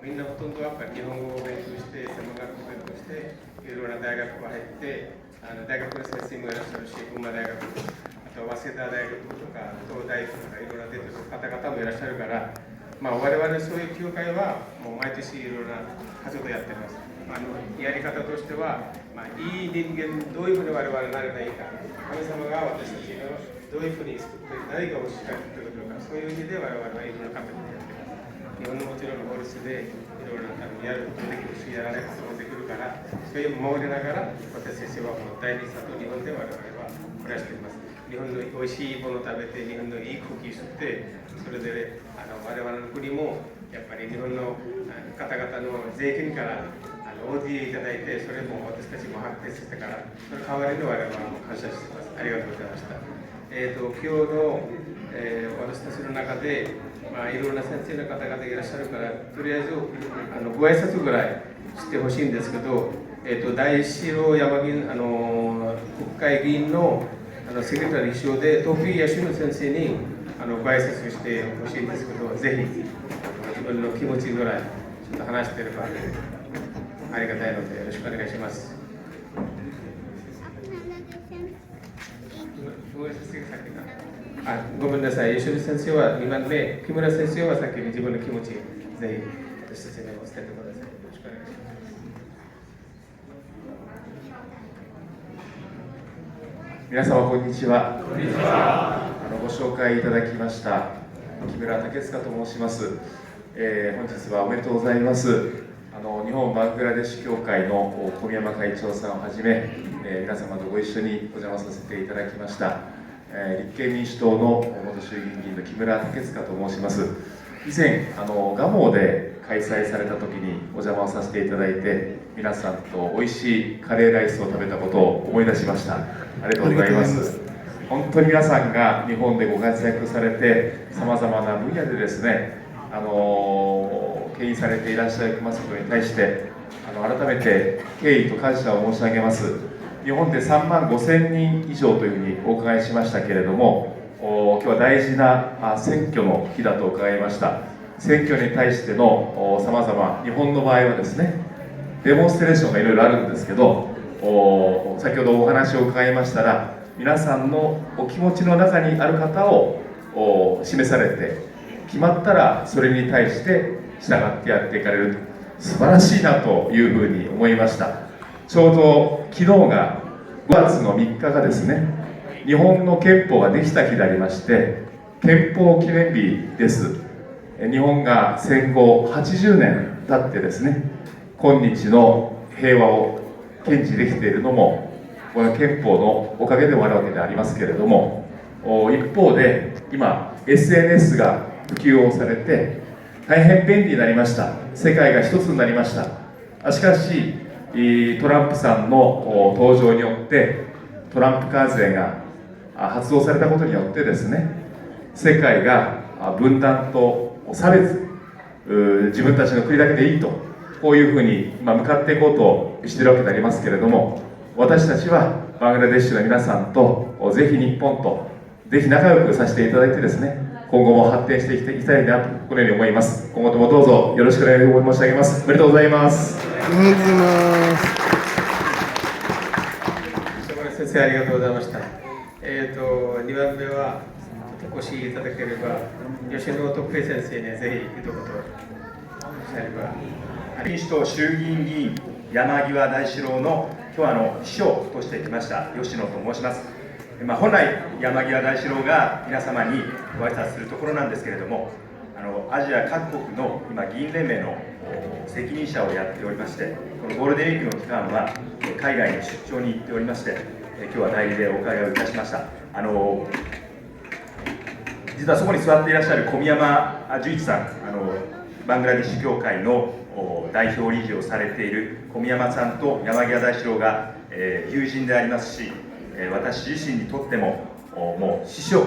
みんなほとんどはやっぱり日本語を勉強して、専門学校を勉強して、いろいろな大学が入って、大学の先生もいらっしゃるし、群馬大学、あと早稲田大学とか、東大とか、いろいろな出てる方々もいらっしゃるから、我々そういう協会は、もう毎年いろいろな活動をやってます。やり方としては、いい人間、どういうふうに我々なればいいか、神様が私たちのどういうふうに作って、何が欲しかったのか、そういう意味で我々はいろいろな活動をやってます。日本のもちろん法律でいろいろなやることもできるし、やらないこともできるから、そういう守りながら、私たちはもう大事さと日本で我々は暮らしています。日本の美味しいものを食べて、日本のいい空気を吸って、それで我々の国もやっぱり日本の方々の税金からODA いただいて、それも私たちも発展してから、その代わりの我々は感謝しています。ありがとうございました。今日の、私たちの中で、いろんな先生の方々いらっしゃるから、とりあえずご挨拶ぐらいしてほしいんですけど、大城山議員、国会議員のセクレタリー秘書で、トフィー・ヤシノ先生にご挨拶してほしいんですけど、ぜひ自分の気持ちぐらいちょっと話していればありがたいので、よろしくお願いします。ごめんなさい、吉野先生は2番目、木村先生は先に自分の気持ち、ぜひ私たちにお伝えください。よろしくお願いします。皆様こんにちは。ご紹介いただきました木村武塚と申します。本日はおめでとうございます。日本バングラデシュ協会の小宮山会長さんをはじめ、皆様とご一緒にお邪魔させていただきました、立憲民主党の元衆議院議員の木村武塚と申します。以前蒲生で開催された時にお邪魔をさせていただいて、皆さんと美味しいカレーライスを食べたことを思い出しました。ありがとうございます。本当に皆さんが日本でご活躍されて、さまざまな分野でですね、牽引されていらっしゃいますことに対して改めて敬意と感謝を申し上げます。日本で3万5,000人以上というふうにお伺いしましたけれども、今日は大事な選挙の日だと伺いました。選挙に対してのさまざま、日本の場合はですね、デモンストレーションがいろいろあるんですけど、先ほどお話を伺いましたら、皆さんのお気持ちの中にある方を示されて、決まったらそれに対して従ってやっていかれる、素晴らしいなというふうに思いました。ちょうど昨日が5月の3日がですね、日本の憲法ができた日でありまして、憲法記念日です。日本が戦後80年経ってですね、今日の平和を堅持できているのもこの憲法のおかげでもあるわけでありますけれども、一方で今 SNS が普及をされて大変便利になりました。世界が一つになりました。しかしトランプさんの登場によって、トランプ関税が発動されたことによってですね、世界が分断と差別、自分たちの国だけでいいと、こういうふうに今向かっていこうとしているわけでありますけれども、私たちはバングラデシュの皆さんとぜひ日本とぜひ仲良くさせていただいてですね、今後も発展していきたいなとこのように思います。今後ともどうぞよろしくお願い申し上げます。おめでとうございます。先生ありがとうございました。2番目はお越しいただければ、吉野徳平先生にぜひ一言おっしゃれば。民主党衆議院議員山際大志郎の今日秘書として来ました吉野と申します。本来山際大志郎が皆様にご挨拶するところなんですけれども、アジア各国の今議員連盟の責任者をやっておりまして、このゴールデンウィークの期間は海外に出張に行っておりまして、今日は代理でお伺いをいたしました。実はそこに座っていらっしゃる小宮山十一さん、バングラデシュ協会の代表理事をされている小宮山さんと山際大志郎が、友人でありますし、私自身にとってももう師匠、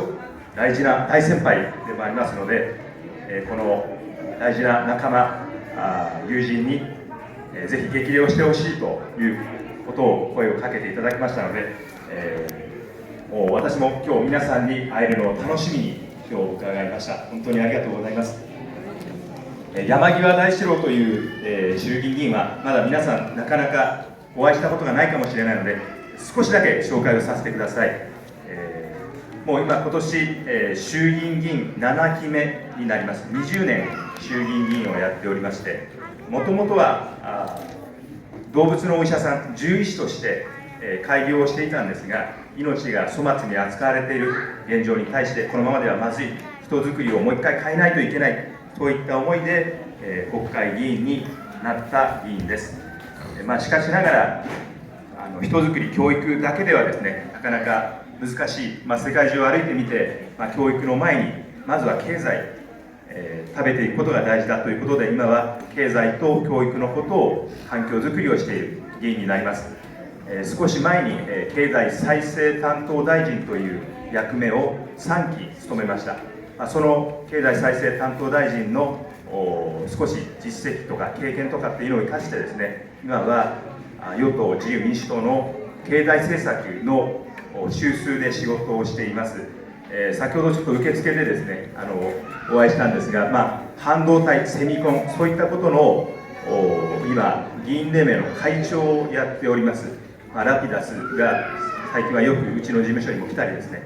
大事な大先輩でもありますので、この大事な仲間、友人に、ぜひ激励をしてほしいということを声をかけていただきましたので、もう私も今日皆さんに会えるのを楽しみに今日伺いました。本当にありがとうございます。山際大志郎という、衆議院議員はまだ皆さんなかなかお会いしたことがないかもしれないので、少しだけ紹介をさせてください。もう今年、衆議院議員7期目になります。20年衆議院議員をやっておりまして、もともとは動物のお医者さん、獣医師として開業をしていたんですが、命が粗末に扱われている現状に対して、このままではまずい、人づくりをもう一回変えないといけない、そういった思いで、国会議員になった議員です。しかしながら、人づくり、教育だけではですね、なかなか難しい、世界中を歩いてみて、教育の前に、まずは経済、食べていくことが大事だということで、今は経済と教育のことを、環境づくりをしている議員になります。少し前に、経済再生担当大臣という役目を3期務めました。その経済再生担当大臣の少し実績とか経験とかっていうのを生かしてですね、今は与党自由民主党の経済政策の中枢で仕事をしています。先ほどちょっと受付でですね、お会いしたんですが、半導体、セミコン、そういったことの今、議員連盟の会長をやっております。ラピダスが最近はよくうちの事務所にも来たりですね、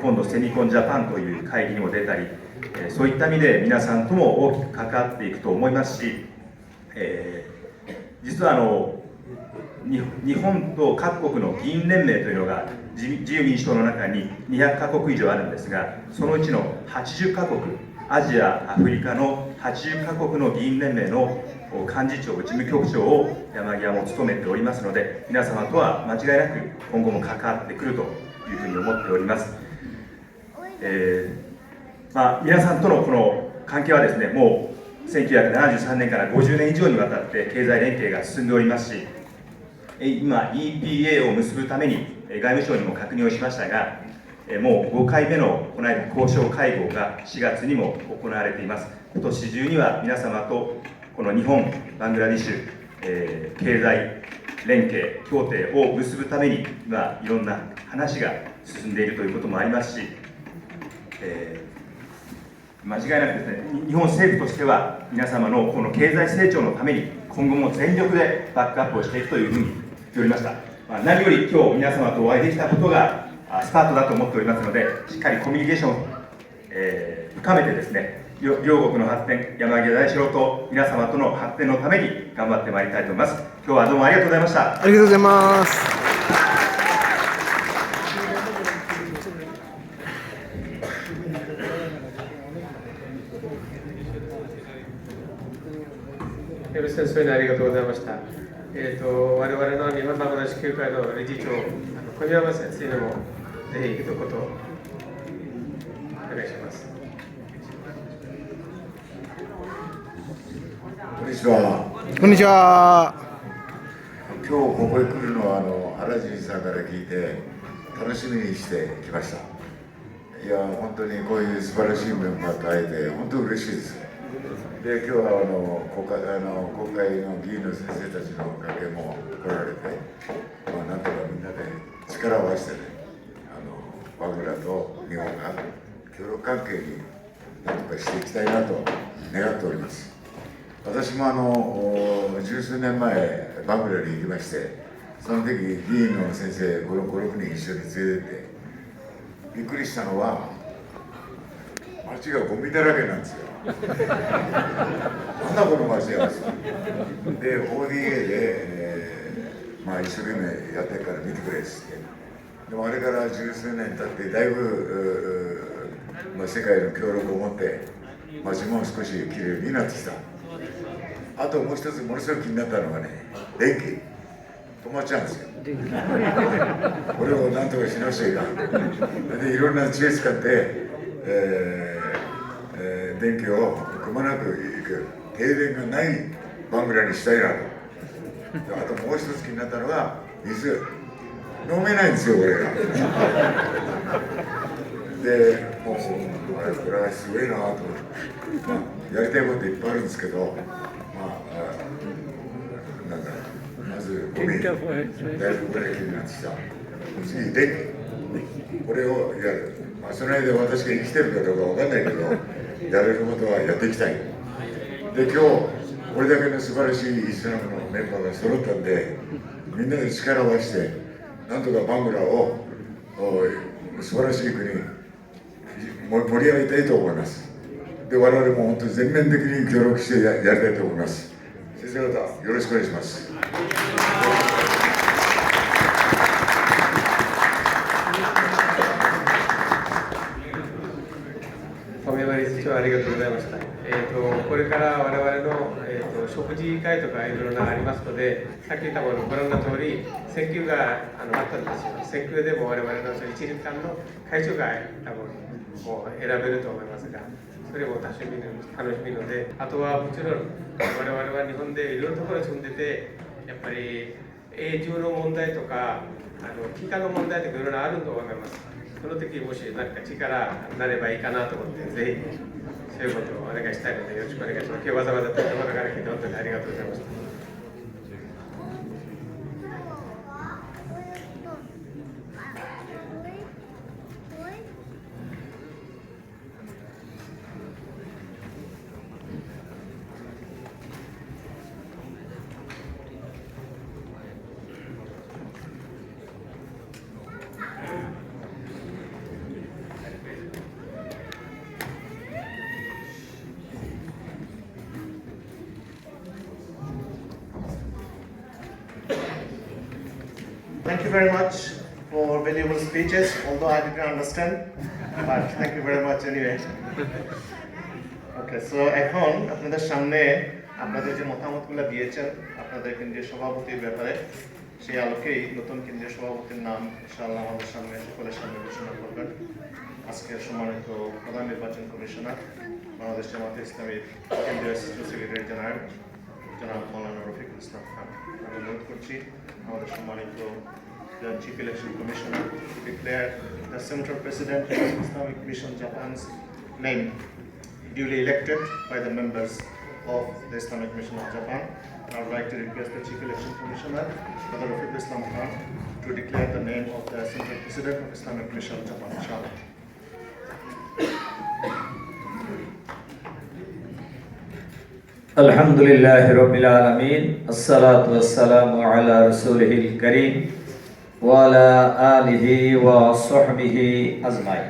今度セミコンジャパンという会議にも出たり、そういった意味で皆さんとも大きく関わっていくと思いますし、実は日本と各国の議員連盟というのが自由民主党の中に200カ国以上あるんですが、そのうちの80カ国、アジア、アフリカの80カ国の議員連盟の幹事長、事務局長を山際も務めておりますので、皆様とは間違いなく今後も関わってくるというふうに思っております。皆さんとのこの関係はですね、もう1973年から50年以上にわたって経済連携が進んでおりますし、今 EPA を結ぶために外務省にも確認をしましたが、もう5回目のこの間交渉会合が4月にも行われています。今年中には皆様とこの日本、バングラディッシュ、経済連携協定を結ぶために今いろんな話が進んでいるということもありますし、間違いなくですね、日本政府としては皆様のこの経済成長のために今後も全力でバックアップをしていくというふうに言っておりました。何より今日皆様とお会いできたことがスタートだと思っておりますので、しっかりコミュニケーションを、深めてですね、両国の発展、山際大志郎と皆様との発展のために頑張ってまいりたいと思います。今日はどうもありがとうございました。ありがとうございます。先生にありがとうございました。我々の日本バングラデシュ協会の理事長、小宮山先生にもぜひ一言お願いします。こんにちは。こんにちは。今日ここへ来るのは原尻さんから聞いて楽しみにしてきました。いや本当にこういう素晴らしいメンバーと会えて本当嬉しいです。で今日は国会の議員の先生たちのおかげも来られて、なんとかみんなで力を合わせてね、バングラと日本が協力関係になんとかしていきたいなと願っております。私も十数年前バングラに行きまして、その時議員の先生5、6人一緒に連れてって、びっくりしたのは街がゴミだらけなんですよ。こんなこの街なんですよ。で ODA で、一生懸命やってるから見てくれっつって、でもあれから十数年経ってだいぶ世界の協力を持って街も少しきれいになってきた。あともう一つものすごく気になったのがね、電気止まっちゃうんですよ。これをなんとかし直していかん。でいろんな知恵使って、電気をくまなくいく、停電がないバングラにしたいなと。あともう一つ気になったのが水、飲めないんですよこれが。でもうこれはすごいなと思って、やりたいこといっぱいあるんですけど、まずゴミ、だいぶこれ気になってきた。次電気、これをやる。その間私が生きてるかどうかわかんないけど、やれることはやっていきたい。で、今日これだけの素晴らしいイスラムのメンバーが揃ったんで、みんなで力を出して、なんとかバングラを素晴らしい国に盛り上げたいと思います。で、我々も本当に全面的に協力してやりたいと思います。先生方、よろしくお願いします。富山理事長ありがとうございました。これから我々の、食事会とかいろいろなありますので、さっき言ったものご覧の通り、選挙があったんですよ。選挙でも我々の一日間の会長が多分もう選べると思いますが、それも楽しみので、あとはもちろん我々は日本でいろんなところに住んでて、やっぱり永住の問題とか、帰化の問題とかいろいろあると思います。その時もし何か力になればいいかなと思って、ぜひそういうことをお願いしたいのでよろしくお願いします。今日わざわざと山から来て本当にありがとうございました。Thank you very much for valuable speeches, although I didn't understand, but thank you very much anyway. Okay, so এখন আপনাদের সামনে আপনাদের যে মতামতগুলো দিয়েছেন আপনাদের কেন্দ্রীয় সভাপতির ব্যাপারে সেই আলোকেই নতুন কেন্দ্রীয় সভাপতির নাম ইনশাআল্লাহ আমাদের সামনে সকলের সামনে ঘোষণা করবেন। আজকের সম্মানিত প্রধান নির্বাচন কমিশনার বাংলাদেশ জামায়াতে ইসলামীর কেন্দ্রীয় অ্যাসিস্ট্যান্ট সেক্রেটারি জেনারেল জনাব মৌলানা রফিকুল ইসলাম খান, আমি অনুরোধ করছি আমাদের সম্মানিত the Chief Election Commissioner to declare the Central President of Islamic Mission Japan's name duly elected by the members of the Islamic Mission of Japan. I would like to request the Chief Election Commissioner, Dr. Rafiqul Islam Khan, to declare the name of the Central President of Islamic Mission of Japan. Inshallah. Alhamdulillahi Rabbil Alameen. As-salatu was-salamu ala Rasulihil Kareem wa ala alihi wa sahbihi ajmain.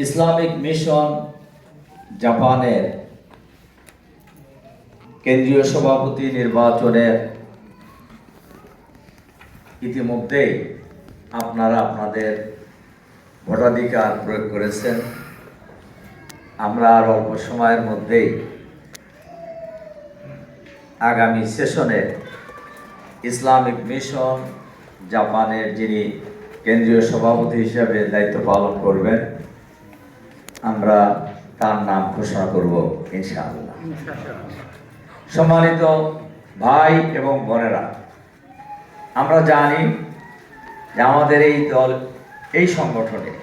Islamic mission জাপানের কেন্দ্রীয় সভাপতি নির্বাচনের ইতিমধ্যেই আপনারা আপনাদের ভোটাধিকার প্রয়োগ করেছেন। আমরা আর অল্প সময়ের মধ্যেই আগামী সেশনে ইসলামিক মিশন জাপানের যিনি কেন্দ্রীয় সভাপতি হিসেবে দায়িত্ব পালন করবেন আমরা তার নাম ঘোষণা করব ইনশাআল্লাহ। সম্মানিত ভাই এবং বোনেরা, আমরা জানি যে আমাদের এই দল এই সংগঠনে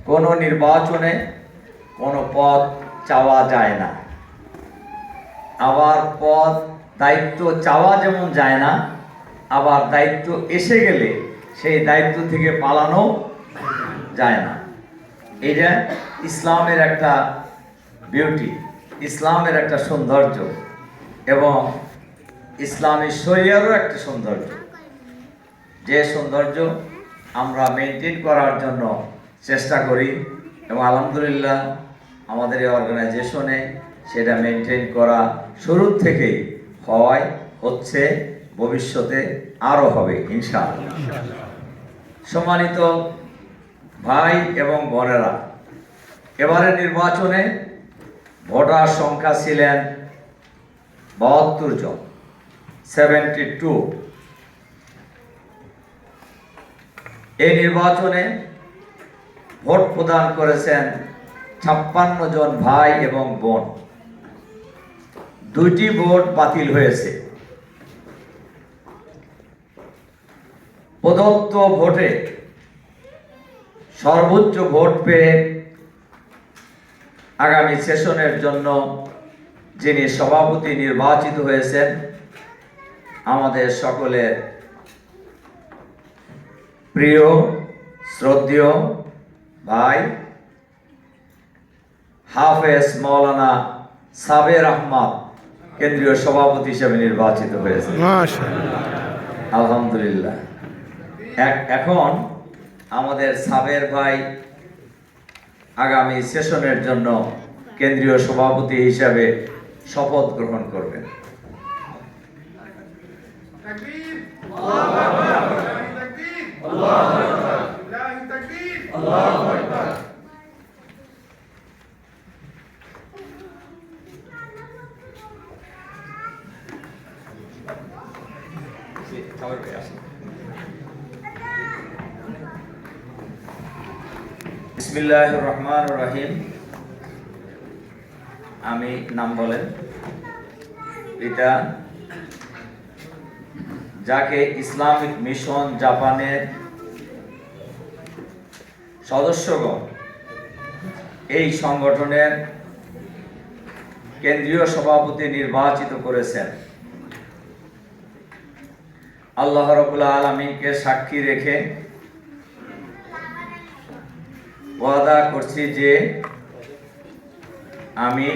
কোনো নির্বাচনে কোনো পদ চাওয়া যায় না, আবার পদ দায়িত্ব চাওয়া যেমন যায় না, আবার দায়িত্ব এসে গেলে সেই দায়িত্ব থেকে পালানো যায় না। এটা ইসলামের একটা বিউটি, ইসলামের একটা সৌন্দর্য এবং ইসলামী শরিয়ারও একটা সৌন্দর্য, যে সৌন্দর্য আমরা মেনটেন করার জন্য চেষ্টা করি এবং আলহামদুলিল্লাহ আমাদের এই অর্গানাইজেশনে সেটা মেনটেন করা শুরুর থেকেই হওয়ায় হচ্ছে, ভবিষ্যতে আরও হবে ইনশাআল্লাহ। সম্মানিত ভাই এবং বোনেরা, এবারের নির্বাচনে ভোটার সংখ্যা ছিলেন 72 জন, 72। এই নির্বাচনে ভোট প্রদান করেছেন 56 জন ভাই এবং বোন। 2টি ভোট বাতিল হয়েছে। প্রদত্ত ভোটে সর্বোচ্চ ভোট পেয়ে আগামী সেশনের জন্য যিনি সভাপতি নির্বাচিত হয়েছেন আমাদের সকলের প্রিয় শ্রদ্ধেয় ভাই হাফেজ মাওলানা সাবের আহমদ কেন্দ্রীয় সভাপতি হিসেবে নির্বাচিত হয়েছে। মাশাআল্লাহ। আলহামদুলিল্লাহ। এখন আমাদের সাবের ভাই আগামী সেশনের জন্য কেন্দ্রীয় সভাপতি হিসাবে শপথ গ্রহণ করবেন। বিসমিল্লাহির রহমানির রহিম। আমি নাম বলেন এটা যাকে ইসলামিক মিশন জাপানের সদস্যগণ এই সংগঠনের কেন্দ্রীয় সভাপতি নির্বাচিত করেছেন। আল্লাহ রাব্বুল আলামিনকে সাক্ষী রেখে ওয়াদা করছি যে আমি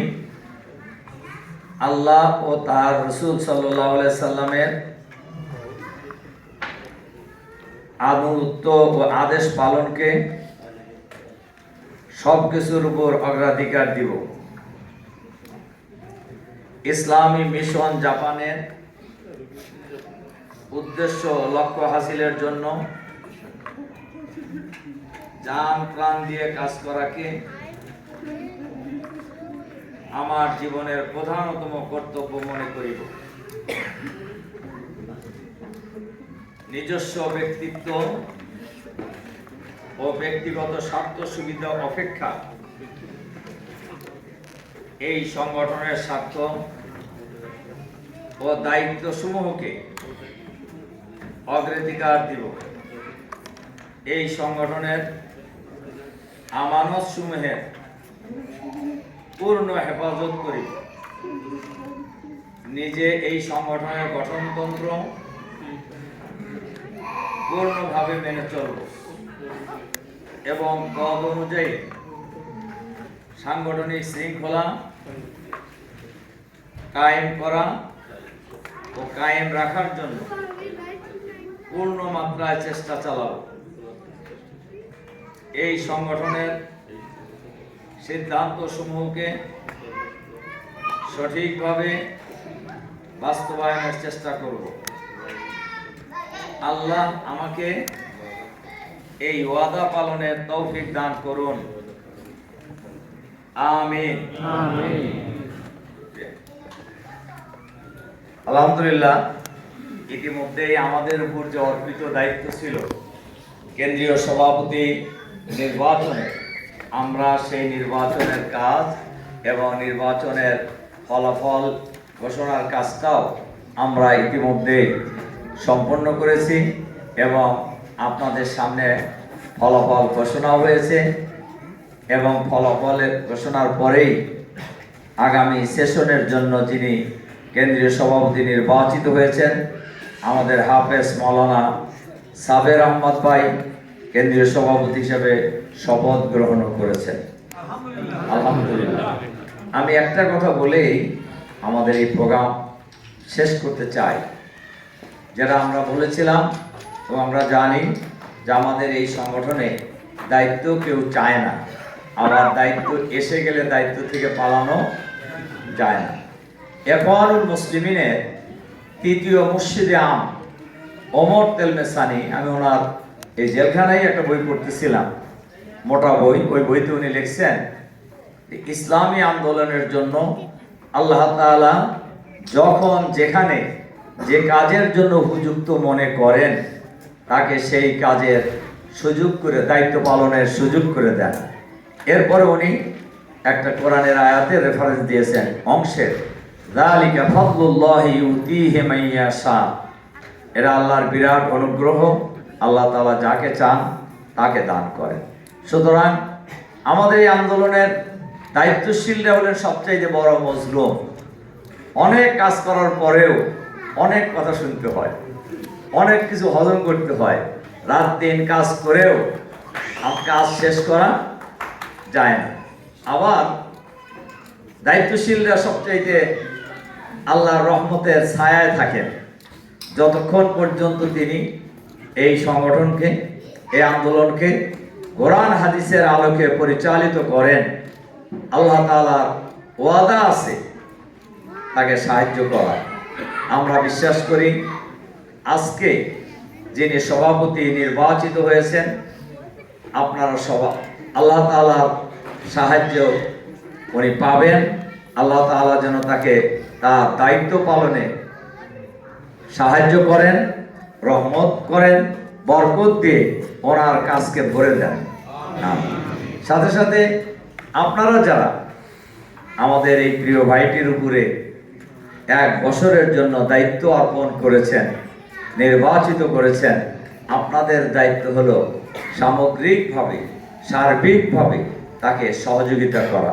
আল্লাহ ও তার রাসূল সাল্লাল্লাহু আলাইহি সাল্লামের আনুগত্য ও আদেশ পালনকে সবকিছুর উপর অগ্রাধিকার দিব। ইসলামী মিশন জাপানের উদ্দেশ্য ও লক্ষ্য হাসিলের জন্য জান প্রাণ দিয়ে কাজ করাকে আমার জীবনের প্রধানতম কর্তব্য মনে করিব। নিজস্ব ব্যক্তিত্ব ও ব্যক্তিগত স্বার্থ সুবিধা অপেক্ষা এই সংগঠনের স্বার্থ ও দায়িত্ব সমূহকে অগ্রাধিকার দিব। এই সংগঠনের আমানত সমূহের পূর্ণ হেফাজত করিব। নিজে এই সংগঠনের গঠনতন্ত্র পূর্ণভাবে মেনে চলব এবং পদ অনুযায়ী সাংগঠনিক শৃঙ্খলা কায়েম করা ও কায়েম রাখার জন্য পূর্ণ মাত্রায় চেষ্টা চালাব। এই সংগঠনের সিদ্ধান্ত সমূহকে সঠিকভাবে বাস্তবায়নের চেষ্টা করব। আল্লাহ আমাকে এই ওয়াদা পালনের তৌফিক দান করুন, আমিন। আলহামদুলিল্লাহ, ইতিমধ্যেই আমাদের উপর যে অর্পিত দায়িত্ব ছিল কেন্দ্রীয় সভাপতি নির্বাচনে, আমরা সেই নির্বাচনের কাজ এবং নির্বাচনের ফলাফল ঘোষণার কাজটাও আমরা ইতিমধ্যে সম্পন্ন করেছি এবং আপনাদের সামনে ফলাফল ঘোষণা হয়েছে এবং ফলাফলের ঘোষণার পরেই আগামী সেশনের জন্য যিনি কেন্দ্রীয় সভাপতি নির্বাচিত হয়েছেন আমাদের হাফেজ মাওলানা সাবের আহমদ ভাই কেন্দ্রীয় সভাপতি হিসেবে শপথ গ্রহণ করেছেন। আলহামদুলিল্লাহ। আমি একটা কথা বলেই আমাদের এই প্রোগ্রাম শেষ করতে চাই। যেটা আমরা বলেছিলাম ও আমরা জানি যে আমাদের এই সংগঠনে দায়িত্ব কেউ চায় না, আবার দায়িত্ব এসে গেলে দায়িত্ব থেকে পালানো যায় না। ইখওয়ানুল মুসলিমিনের তৃতীয় মুর্শিদে আম ওমর তেলমেসানি, আমি ওনার এই জেলখানায় একটা বই পড়তেছিলাম, মোটা বই, ওই বইতে উনি লিখছেন ইসলামী আন্দোলনের জন্য আল্লাহ তাআলা যখন যেখানে যে কাজের জন্য উপযুক্ত মনে করেন তাকে সেই কাজের সুযোগ করে, দায়িত্ব পালনের সুযোগ করে দেন। এরপরে উনি একটা কোরআনের আয়াতে রেফারেন্স দিয়েছেন অংশের, যালিকা ফাদলুল্লাহি ইউতিহি মান ইয়াশা। এরা আল্লাহর বিরাট অনুগ্রহ, আল্লাহ তাআলা যাকে চান তাকে দান করেন। সুতরাং আমাদের এই আন্দোলনের দায়িত্বশীলরা হলেন সবচাইতে বড় মজলুম। অনেক কাজ করার পরেও অনেক কথা শুনতে হয়, অনেক কিছু হজম করতে হয়, রাত দিন কাজ করেও কাজ শেষ করা যায় না। আবার দায়িত্বশীলরা সবচাইতে আল্লাহর রহমতের ছায়ায় থাকেন যতক্ষণ পর্যন্ত তিনি এই সংগঠনকে, এই আন্দোলনকে কোরআন হাদিসের আলোকে পরিচালিত করেন। আল্লাহ তাআলার ওয়াদা আছে তাকে সাহায্য করা। আমরা বিশ্বাস করি আজকে যিনি সভাপতি নির্বাচিত হয়েছেন, আপনারা সবাই আল্লাহ তাআলার সাহায্য উনি পাবেন। আল্লাহ তাআলা যেন তাকে তার দায়িত্ব পালনে সাহায্য করেন, রহমত করেন, বরকত দিয়ে ওনার কাজকে ভরে দেন। সাথে সাথে আপনারা যারা আমাদের এই প্রিয় ভাইটির উপরে 1 বছরের জন্য দায়িত্ব অর্পণ করেছেন, নির্বাচিত করেছেন, আপনাদের দায়িত্ব হলো সামগ্রিকভাবে, সার্বিকভাবে তাকে সহযোগিতা করা।